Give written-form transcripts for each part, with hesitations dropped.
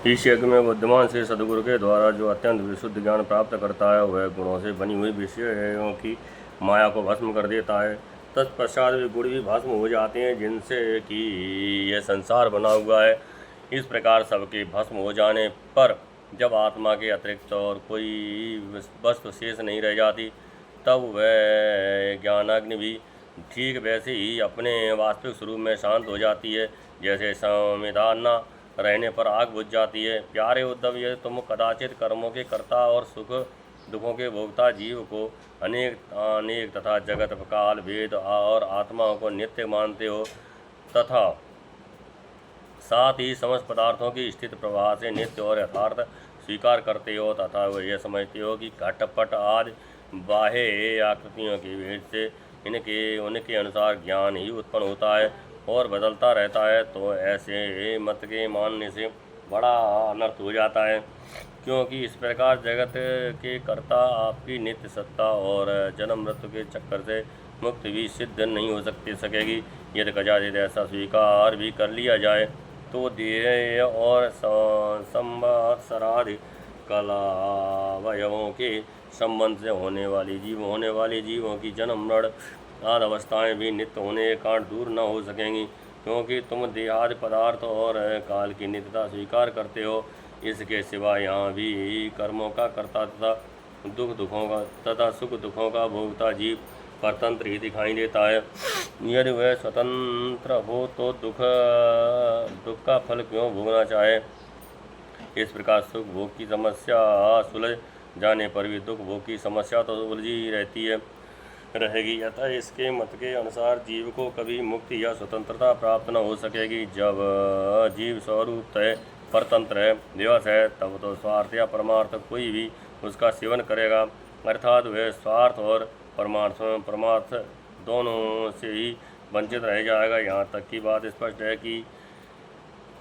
इस यज्ञ में बुद्धिमान से सदगुरु के द्वारा जो अत्यंत विशुद्ध ज्ञान प्राप्त करता है वह गुणों से बनी हुई विषयों की माया को भस्म कर देता है। तत्पश्चात वे गुण भी भस्म हो जाते हैं जिनसे कि यह संसार बना हुआ है। इस प्रकार सबके भस्म हो जाने पर जब आत्मा के अतिरिक्त और कोई वस्तु शेष नहीं रह जाती तब वह ज्ञानाग्नि भी ठीक वैसे ही अपने वास्तविक स्वरूप में शांत हो जाती है जैसे संविधान न रहने पर आग बुझ जाती है। प्यारे उद्धव, यदि तुम कदाचित कर्मों के कर्ता और सुख दुखों के भोक्ता जीव को अनेक तथा जगत काल वेद और आत्माओं को नित्य मानते हो तथा साथ ही समस्त पदार्थों की स्थिति प्रवाह से नित्य और यथार्थ स्वीकार करते हो तथा वह यह समझते हो कि घटपट आदि बाह्य आकृतियों के भेद से उनके अनुसार ज्ञान ही उत्पन्न होता है और बदलता रहता है, तो ऐसे मत के मानने से बड़ा अनर्थ हो जाता है, क्योंकि इस प्रकार जगत के कर्ता आपकी नित्य सत्ता और जन्म मृत्यु के चक्कर से मुक्ति भी सिद्ध नहीं हो सकेगी। यदि कदाचित ऐसा स्वीकार भी कर लिया जाए तो देह और संवत्सरादि कलावयवों के संबंध से होने वाली जीवों की जन्म मरण आदि अवस्थाएँ भी नित्य होने के कारण दूर न हो सकेंगी, क्योंकि तुम देहादि पदार्थ और काल की नित्यता स्वीकार करते हो। इसके सिवा यहाँ भी कर्मों का कर्ता तथा सुख दुखों का भोगता जीव परतंत्र ही दिखाई देता है। यदि वह स्वतंत्र हो तो दुख का फल क्यों भोगना चाहे। इस प्रकार सुख भोग की समस्या सुलझ जाने पर भी दुख भोग की समस्या तो उलझी रहेगी। अतः इसके मत के अनुसार जीव को कभी मुक्ति या स्वतंत्रता प्राप्त न हो सकेगी। जब जीव स्वरूप है, परतंत्र है, दिवस है, तब तो स्वार्थ या परमार्थ कोई भी उसका सेवन करेगा, अर्थात वह स्वार्थ और परमार्थ दोनों से ही वंचित रह जाएगा। यहाँ तक की बात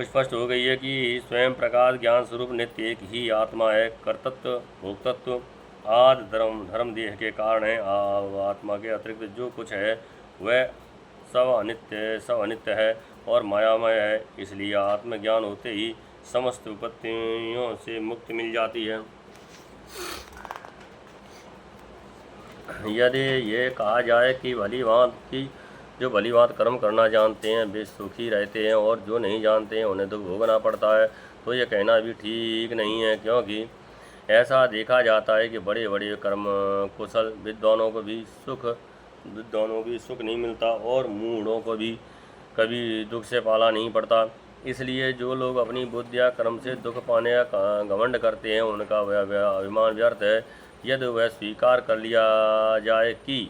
स्पष्ट हो गई है कि स्वयं प्रकाश ज्ञान स्वरूप नित्य एक ही आत्मा है। कर्तृत्व भोक्तत्व आदि धर्म देह के कारण है। आत्मा के अतिरिक्त जो कुछ है वह सब अनित्य है और मायामय है। इसलिए आत्मज्ञान होते ही समस्त विपत्तियों से मुक्ति मिल जाती है। यदि ये कहा जाए कि जो भली बात कर्म करना जानते हैं वे सुखी रहते हैं और जो नहीं जानते हैं उन्हें दुख भोगना पड़ता है, तो यह कहना भी ठीक नहीं है, क्योंकि ऐसा देखा जाता है कि बड़े बड़े कर्म कुशल विद्वानों को भी सुख नहीं मिलता और मूढ़ों को भी कभी दुख से पाला नहीं पड़ता। इसलिए जो लोग अपनी बुद्धि या कर्म से दुख पाने का घमंड करते हैं उनका वह अभिमान व्यर्थ है। यदि वह स्वीकार कर लिया जाए कि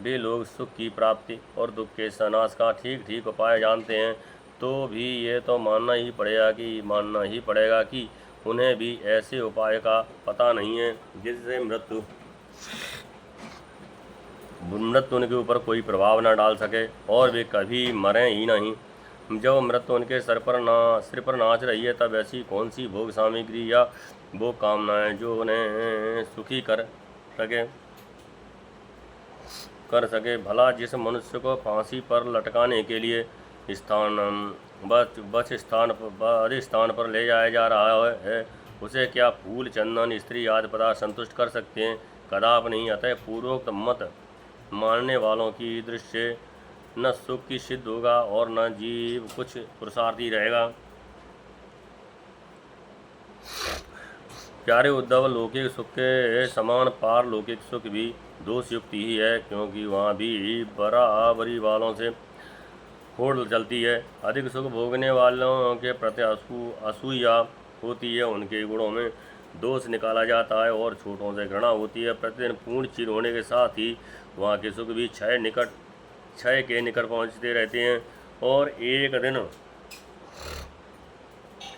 वे लोग सुख की प्राप्ति और दुख के नाश का ठीक उपाय जानते हैं, तो भी ये तो मानना ही पड़ेगा कि उन्हें भी ऐसे उपाय का पता नहीं है जिससे मृत्यु उनके ऊपर कोई प्रभाव न डाल सके और वे कभी मरें ही नहीं। जब मृत्यु उनके सिर पर नाच रही है तब ऐसी कौन सी भोग सामग्री या भोग कामनाएं जो उन्हें सुखी कर सके। भला जिस मनुष्य को फांसी पर लटकाने के लिए स्थान पर ले जाया जा रहा है, उसे क्या फूल चंदन स्त्री आदि पदार्थ संतुष्ट कर सकते हैं? कदापि नहीं। अतः पूर्वोक्त मत मानने वालों की दृष्टि न सुख की सिद्ध होगा और न जीव कुछ पुरुषार्थी रहेगा। प्यारे उद्धव, लौकिक सुख के समान पारलौकिक सुख भी दोषयुक्त ही है, क्योंकि वहाँ भी बराबरी वालों से होड़ चलती है। अधिक सुख भोगने वालों के प्रति असूया होती है, उनके गुणों में दोष निकाला जाता है और छोटों से घृणा होती है। प्रतिदिन पूर्ण चीर होने के साथ ही वहाँ के सुख भी क्षय के निकट पहुँचते रहते हैं और एक दिन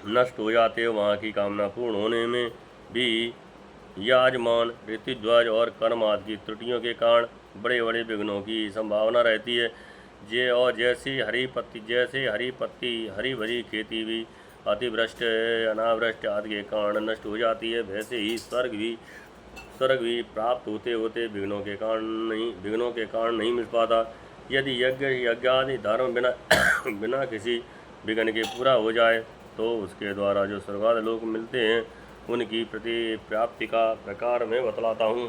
नष्ट हो जाते हैं। वहाँ की कामना पूर्ण होने में भी याजमान, ऋतुध्वज और कर्म आदि की त्रुटियों के कारण बड़े बड़े विघ्नों की संभावना रहती है। जैसे हरी भरी खेती भी अतिवृष्टि अनावृष्टि आदि के कारण नष्ट हो जाती है, वैसे ही स्वर्ग भी प्राप्त होते होते विघ्नों के कारण नहीं मिल पाता। यदि यज्ञ आदि धर्म बिना किसी विघ्न के पूरा हो जाए तो उसके द्वारा जो स्वर्गाद लोक मिलते हैं उनकी प्राप्ति का प्रकार मैं बतलाता हूँ।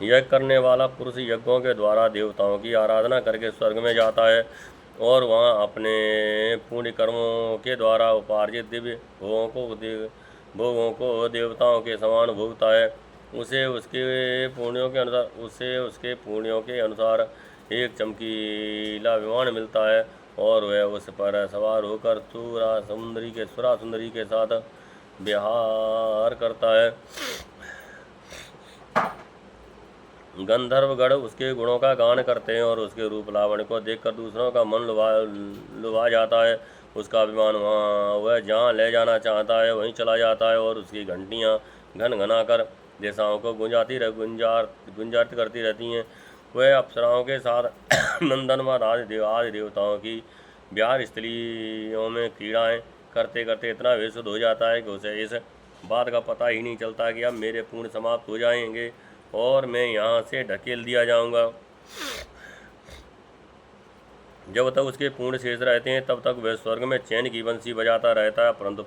यज्ञ करने वाला पुरुष यज्ञों के द्वारा देवताओं की आराधना करके स्वर्ग में जाता है और वहाँ अपने पुण्य कर्मों के द्वारा उपार्जित दिव्य भोगों को देवताओं के समान भोगता है। उसे उसके पुण्यों के अनुसार एक चमकीला विमान मिलता है और वह उस पर सवार होकर सुरा सुंदरी के साथ विहार करता है। गंधर्वगण उसके गुणों का गान करते हैं और उसके रूप लावण्य को देखकर दूसरों का मन लुभा जाता है। उसका विमान वह जहाँ ले जाना चाहता है वहीं चला जाता है और उसकी घंटियाँ घन घना कर दिशाओं को गुंजारित करती रहती हैं। वह अप्सराओं के साथ नंदनवन आदि देवताओं की बिहार स्थलियों में क्रीड़ाएँ करते करते इतना बेसुध हो जाता है कि उसे इस बात का पता ही नहीं चलता कि अब मेरे पुण्य समाप्त हो जाएंगे और मैं यहाँ से ढकेल दिया जाऊँगा। जब तक उसके पुण्य शेष रहते हैं तब तक वह स्वर्ग में चैन की बंसी बजाता रहता है, परंतु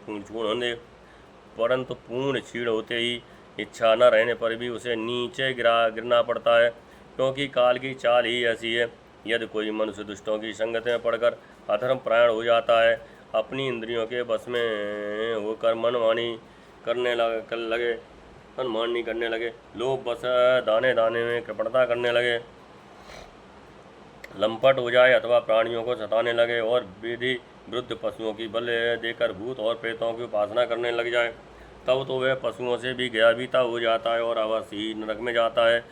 पुण्य क्षीण होते ही इच्छा न रहने पर भी उसे नीचे गिरना पड़ता है, क्योंकि काल की चाल ही ऐसी है। यदि कोई मनुष्य दुष्टों की संगत में पड़कर अधर्म प्राण हो जाता है, अपनी इंद्रियों के बस में होकर मनमानी करने लगे, लोभ बस दाने दाने में कृपणता करने लगे, लंपट हो जाए अथवा प्राणियों को सताने लगे और विधि वृद्ध पशुओं की बल देकर भूत और प्रेतों की उपासना करने लग जाए, तब तो वह पशुओं से भी गया बीता हो जाता है और अवश्य ही नरक में जाता है।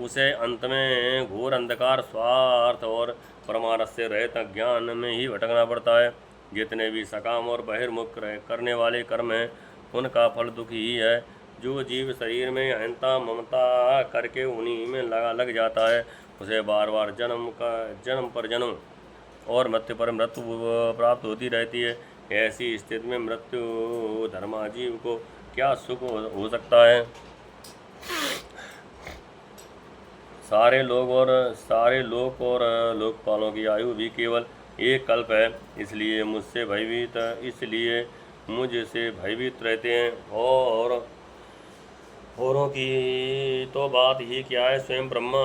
उसे अंत में घोर अंधकार, स्वार्थ और परमारथ से रहित ज्ञान में ही भटकना पड़ता है। जितने भी सकाम और बहिर्मुख करने वाले कर्म हैं उनका फल दुख ही है। जो जीव शरीर में अहंता ममता करके उन्हीं में लग जाता है, उसे बार बार जन्म पर जन्म और मृत्यु पर मृत्यु प्राप्त होती रहती है। ऐसी स्थिति में मृत्यु धर्मा जीव को क्या सुख हो सकता है। सारे लोक और लोकपालों की आयु भी केवल एक कल्प है, इसलिए मुझसे भयभीत रहते हैं। और औरों की तो बात ही क्या है, स्वयं ब्रह्मा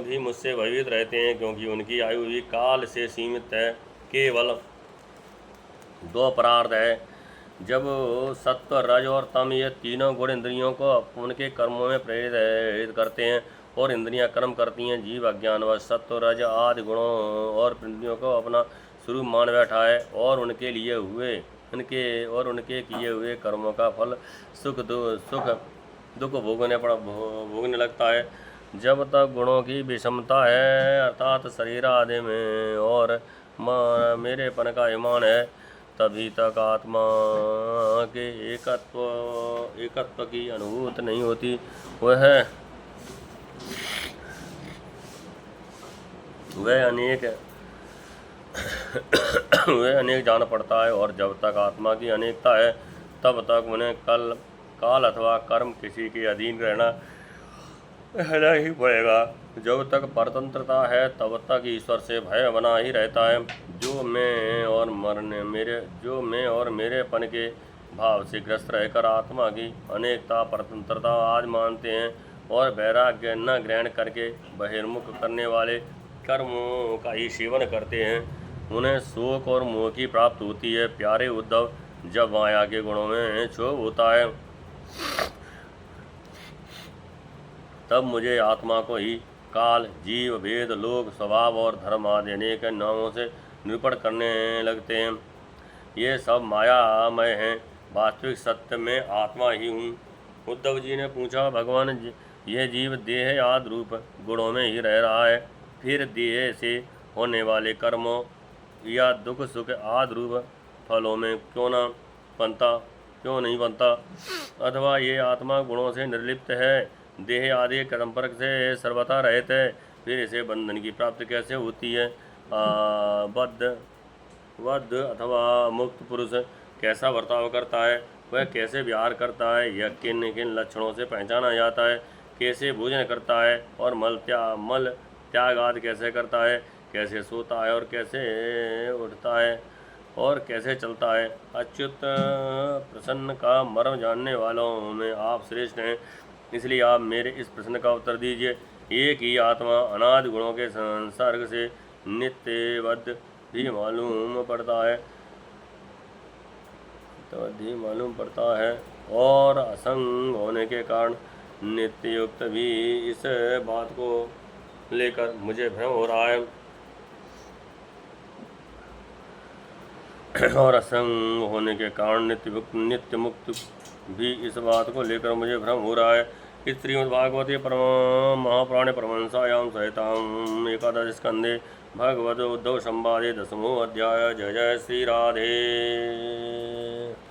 भी मुझसे भयभीत रहते हैं, क्योंकि उनकी आयु भी काल से सीमित है। केवल दो परार्थ है, जब सत्व रज और तम ये तीनों गुण इंद्रियों को उनके कर्मों में प्रेरित करते हैं और इंद्रियां कर्म करती हैं। जीव अज्ञानवश सत्व रज आदि गुणों और इंद्रियों को अपना स्वरूप मान बैठा है और उनके किए हुए कर्मों का फल सुख दुख भोगने लगता है। जब तक गुणों की विषमता है, अर्थात शरीर आदि में और मेरेपन का ईमान है, तभी तक आत्मा के एकत्व की अनुभूति नहीं होती। वह अनेक जान पड़ता है और जब तक आत्मा की अनेकता है तब तक उन्हें काल अथवा कर्म किसी के अधीन रहना ही पड़ेगा। जब तक परतंत्रता है तब तक ईश्वर से भय बना ही रहता है। जो मैं और मेरेपन के भाव से ग्रस्त रहकर आत्मा की अनेकता परतंत्रता आज मानते हैं और वैराग्य न ग्रहण करके बहिर्मुख करने वाले कर्मों का ही सेवन करते हैं, उन्हें शोक और मोह की प्राप्ति होती है। प्यारे उद्धव, जब माया के गुणों में क्षोभ होता है तब मुझे आत्मा को ही काल, जीव, भेद, लोक, स्वभाव और धर्म आदि अनेक नामों से निरूपण करने लगते हैं। ये सब मायामय हैं, वास्तविक सत्य में आत्मा ही हूँ। उद्धव जी ने पूछा, भगवान, यह जीव देह आदि रूप गुणों में ही रह रहा है, फिर देह से होने वाले कर्मों या दुख सुख आदि रूप फलों में क्यों नहीं बनता, अथवा ये आत्मा गुणों से निर्लिप्त है, देह आदि के संपर्क से सर्वथा रहित है, फिर इसे बंधन की प्राप्ति कैसे होती है। बद्ध अथवा मुक्त पुरुष कैसा बर्ताव करता है, वह कैसे विहार करता है, यह किन किन लक्षणों से पहचाना जाता है, कैसे भोजन करता है और मल त्याग आदि कैसे करता है, कैसे सोता है और कैसे उठता है और कैसे चलता है। अच्युत प्रश्न का मर्म जानने वालों में आप श्रेष्ठ हैं, इसलिए आप मेरे इस प्रश्न का उत्तर दीजिए। एक ही आत्मा अनादि गुणों के संसर्ग से नित्यबद्ध भी मालूम पड़ता है और असंग होने के कारण नित्य युक्त भी। इस बात को लेकर मुझे भ्रम हो रहा है और असंग होने के कारण नित्य मुक्त भी। इस बात को लेकर मुझे भ्रम हो रहा है। इस श्रीमद्भागवते परम महापुराणे परमहंसायां सहितां एकादश स्कंदे भगवद उद्धव संवादे 10वां अध्याय। जय जय श्री राधे।